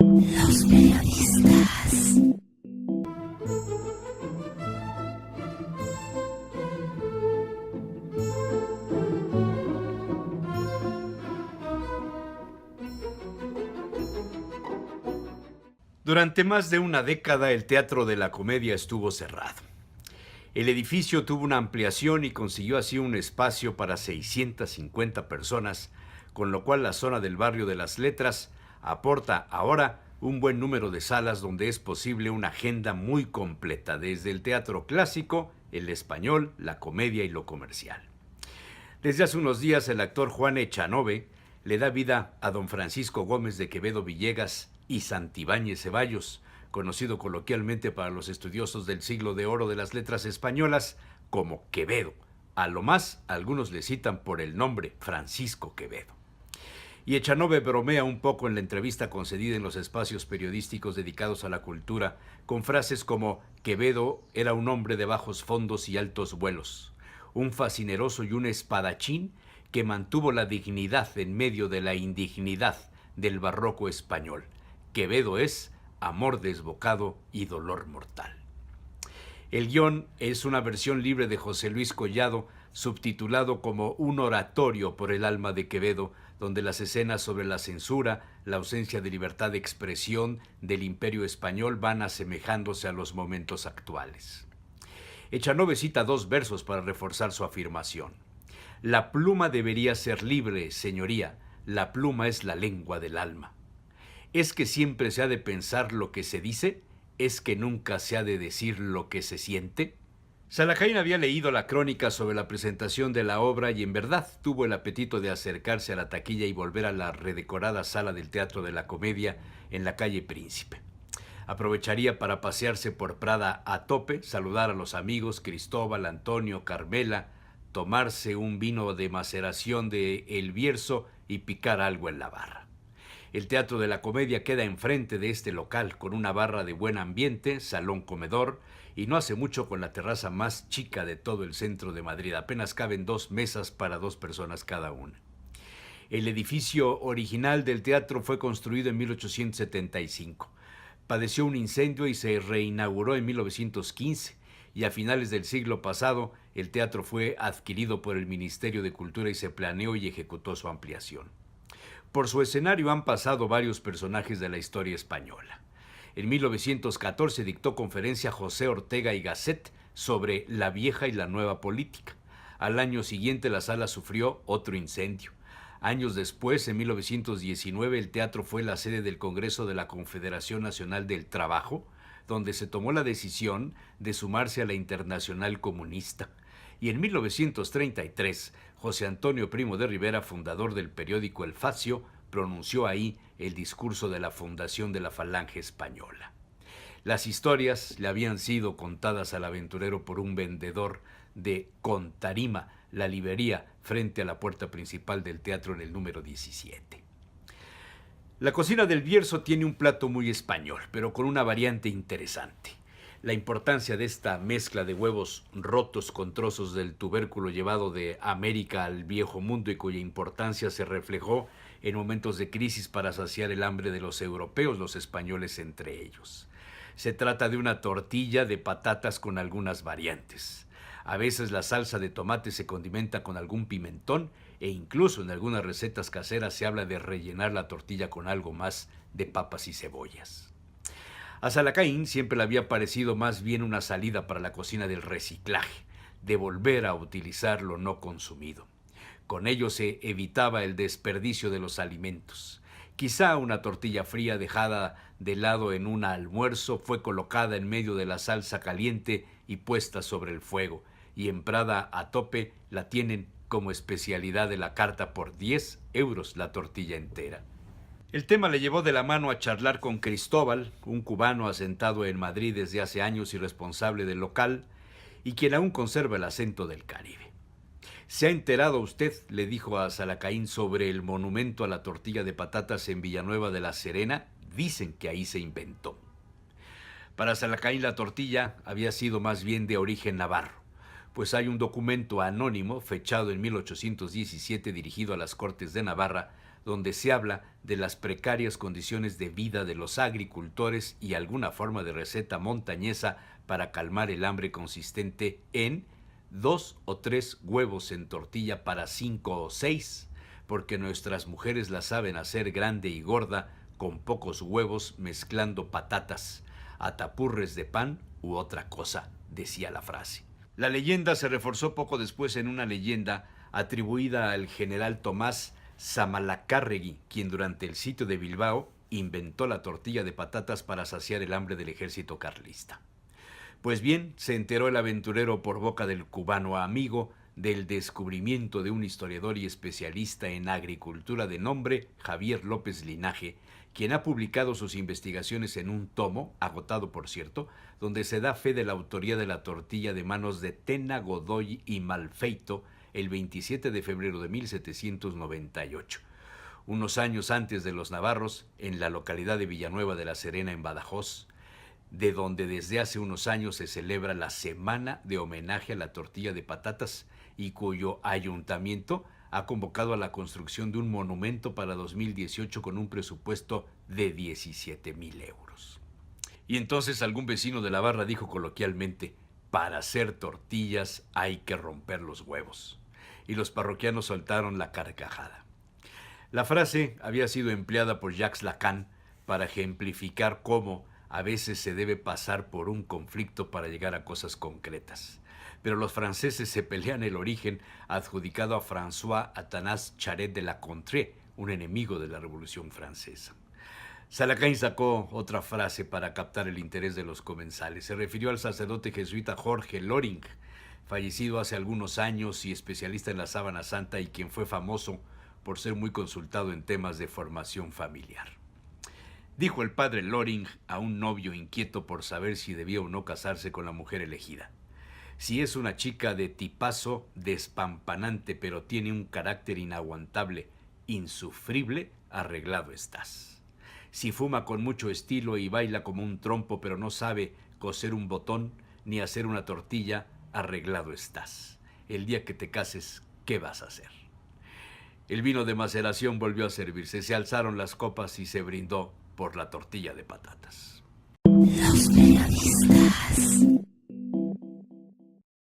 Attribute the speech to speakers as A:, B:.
A: Los periodistas.
B: Durante más de una década el Teatro de la Comedia estuvo cerrado. El edificio tuvo una ampliación y consiguió así un espacio para 650 personas, con lo cual la zona del barrio de las Letras aporta ahora un buen número de salas donde es posible una agenda muy completa, desde el teatro clásico, el español, la comedia y lo comercial. Desde hace unos días el actor Juan Echanove le da vida a don Francisco Gómez de Quevedo Villegas y Santibáñez Ceballos, conocido coloquialmente para los estudiosos del siglo de oro de las letras españolas como Quevedo. A lo más, algunos le citan por el nombre Francisco Quevedo. Y Echanove bromea un poco en la entrevista concedida en los espacios periodísticos dedicados a la cultura, con frases como Quevedo era un hombre de bajos fondos y altos vuelos, un fascineroso y un espadachín que mantuvo la dignidad en medio de la indignidad del barroco español. Quevedo es amor desbocado y dolor mortal. El guión es una versión libre de José Luis Collado, subtitulado como Un oratorio por el alma de Quevedo, donde las escenas sobre la censura, la ausencia de libertad de expresión del Imperio español van asemejándose a los momentos actuales. Echanove cita dos versos para reforzar su afirmación. La pluma debería ser libre, señoría, la pluma es la lengua del alma. ¿Es que siempre se ha de pensar lo que se dice? ¿Es que nunca se ha de decir lo que se siente? Salajain había leído la crónica sobre la presentación de la obra y en verdad tuvo el apetito de acercarse a la taquilla y volver a la redecorada sala del Teatro de la Comedia en la calle Príncipe. Aprovecharía para pasearse por Prada a tope, saludar a los amigos Cristóbal, Antonio, Carmela, tomarse un vino de maceración de El Bierzo y picar algo en la barra. El Teatro de la Comedia queda enfrente de este local, con una barra de buen ambiente, salón comedor, y no hace mucho con la terraza más chica de todo el centro de Madrid. Apenas caben 2 mesas para 2 personas cada una. El edificio original del teatro fue construido en 1875. Padeció un incendio y se reinauguró en 1915, y a finales del siglo pasado el teatro fue adquirido por el Ministerio de Cultura y se planeó y ejecutó su ampliación. Por su escenario han pasado varios personajes de la historia española. En 1914 dictó conferencia José Ortega y Gasset sobre la vieja y la nueva política. Al año siguiente la sala sufrió otro incendio. Años después, en 1919, el teatro fue la sede del Congreso de la Confederación Nacional del Trabajo, donde se tomó la decisión de sumarse a la Internacional Comunista. Y en 1933, José Antonio Primo de Rivera, fundador del periódico El Facio, pronunció ahí el discurso de la fundación de la Falange Española. Las historias le habían sido contadas al aventurero por un vendedor de Contarima, la librería, frente a la puerta principal del teatro en el número 17. La cocina del Bierzo tiene un plato muy español, pero con una variante interesante. La importancia de esta mezcla de huevos rotos con trozos del tubérculo llevado de América al Viejo Mundo y cuya importancia se reflejó en momentos de crisis para saciar el hambre de los europeos, los españoles entre ellos. Se trata de una tortilla de patatas con algunas variantes. A veces la salsa de tomate se condimenta con algún pimentón e incluso en algunas recetas caseras se habla de rellenar la tortilla con algo más de papas y cebollas. A Salacaín siempre le había parecido más bien una salida para la cocina del reciclaje, de volver a utilizar lo no consumido. Con ello se evitaba el desperdicio de los alimentos. Quizá una tortilla fría dejada de lado en un almuerzo fue colocada en medio de la salsa caliente y puesta sobre el fuego, y en Prada a tope la tienen como especialidad de la carta por 10 euros la tortilla entera. El tema le llevó de la mano a charlar con Cristóbal, un cubano asentado en Madrid desde hace años y responsable del local, y quien aún conserva el acento del Caribe. ¿Se ha enterado usted?, le dijo a Salacaín, sobre el monumento a la tortilla de patatas en Villanueva de la Serena. Dicen que ahí se inventó. Para Salacaín la tortilla había sido más bien de origen navarro, pues hay un documento anónimo fechado en 1817 dirigido a las Cortes de Navarra, donde se habla de las precarias condiciones de vida de los agricultores y alguna forma de receta montañesa para calmar el hambre, consistente en 2 o 3 huevos en tortilla para 5 o 6, porque nuestras mujeres la saben hacer grande y gorda con pocos huevos, mezclando patatas, atapurres de pan u otra cosa, decía la frase. La leyenda se reforzó poco después en una leyenda atribuida al general Tomás Zumalacárregui, quien durante el sitio de Bilbao inventó la tortilla de patatas para saciar el hambre del ejército carlista. Pues bien, se enteró el aventurero por boca del cubano amigo del descubrimiento de un historiador y especialista en agricultura de nombre Javier López Linaje, quien ha publicado sus investigaciones en un tomo, agotado por cierto, donde se da fe de la autoría de la tortilla de manos de Tena, Godoy y Malfeito el 27 de febrero de 1798. Unos años antes de los navarros, en la localidad de Villanueva de la Serena, en Badajoz, de donde desde hace unos años se celebra la Semana de Homenaje a la Tortilla de Patatas y cuyo ayuntamiento ha convocado a la construcción de un monumento para 2018 con un presupuesto de 17,000 euros. Y entonces algún vecino de la barra dijo coloquialmente: para hacer tortillas hay que romper los huevos. Y los parroquianos soltaron la carcajada. La frase había sido empleada por Jacques Lacan para ejemplificar cómo a veces se debe pasar por un conflicto para llegar a cosas concretas. Pero los franceses se pelean el origen adjudicado a François Athanase Charret de la Contrée, un enemigo de la Revolución Francesa. Salacain sacó otra frase para captar el interés de los comensales. Se refirió al sacerdote jesuita Jorge Loring, fallecido hace algunos años y especialista en la sábana santa, y quien fue famoso por ser muy consultado en temas de formación familiar. Dijo el padre Loring a un novio inquieto por saber si debía o no casarse con la mujer elegida: si es una chica de tipazo despampanante, pero tiene un carácter inaguantable, insufrible, arreglado estás. Si fuma con mucho estilo y baila como un trompo, pero no sabe coser un botón ni hacer una tortilla, arreglado estás. El día que te cases, ¿qué vas a hacer? El vino de maceración volvió a servirse, se alzaron las copas y se brindó por la tortilla de patatas.
A: Los periodistas.